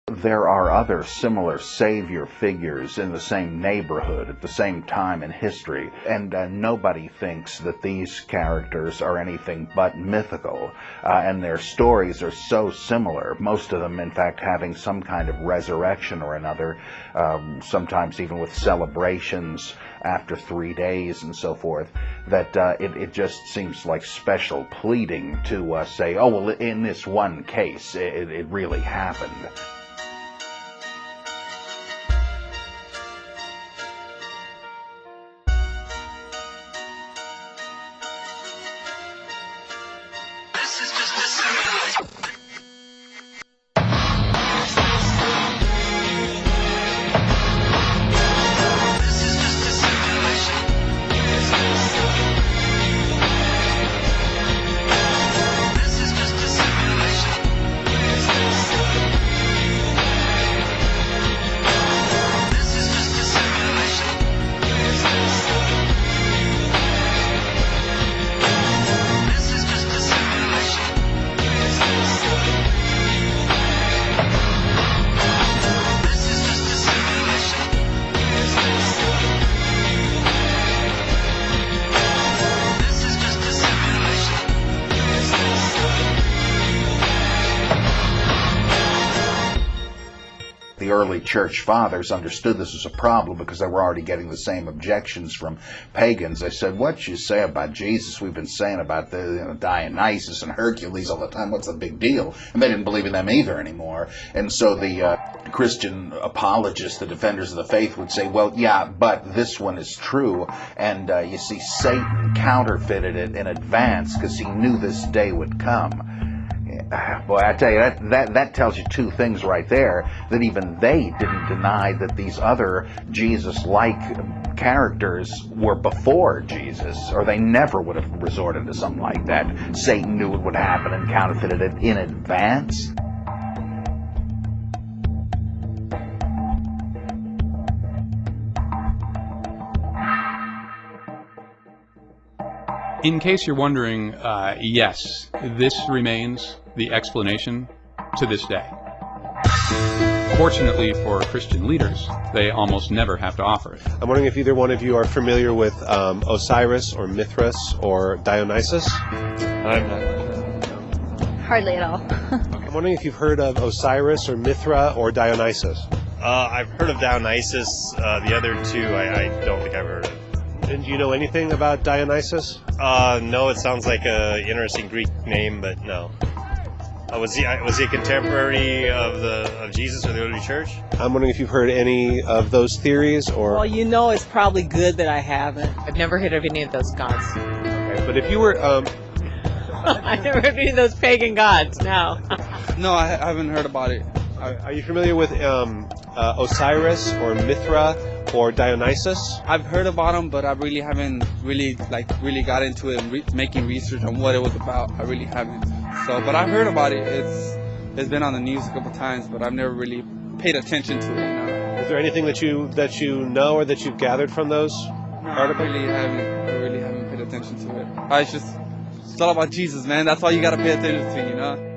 There are other similar savior figures in the same neighborhood at the same time in history, and nobody thinks that these characters are anything but mythical, and their stories are so similar, most of them in fact having some kind of resurrection or another, sometimes even with celebrations after 3 days and so forth, that it just seems like special pleading to say, oh, well, in this one case, it really happened. The early church fathers understood this was a problem because they were already getting the same objections from pagans. They said, what you say about Jesus, we've been saying about the Dionysus and Hercules all the time. What's the big deal? And they didn't believe in them either anymore. And so the Christian apologists, the defenders of the faith, would say, well, yeah, but this one is true. And you see, Satan counterfeited it in advance because he knew this day would come. Boy, I tell you, that tells you two things right there, that even they didn't deny that these other Jesus-like characters were before Jesus, or they never would have resorted to something like that. Satan knew it would happen and counterfeited it in advance. In case you're wondering, yes, this remains the explanation to this day. Fortunately for Christian leaders, they almost never have to offer it. I'm wondering if either one of you are familiar with Osiris or Mithras or Dionysus? I'm not. Hardly at all. I'm wondering if you've heard of Osiris or Mithra or Dionysus? I've heard of Dionysus. The other two, I don't think I've heard of. And do you know anything about Dionysus? No, it sounds like an interesting Greek name, but no. Was he a contemporary of Jesus or the early church? I'm wondering if you've heard any of those theories, or... Well, you know, it's probably good that I haven't. I've never heard of any of those gods. Okay, but if you were... I've never heard of any of those pagan gods, no. No, I haven't heard about it. Are you familiar with Osiris or Mithra or Dionysus? I've heard about them, but I really haven't really got into it and making research on what it was about. I really haven't. So, but I've heard about it. It's been on the news a couple times, but I've never really paid attention to it. You know? Is there anything that you know or that you've gathered from those articles? I really haven't paid attention to it. It's all about Jesus, man. That's all you got to pay attention to, you know.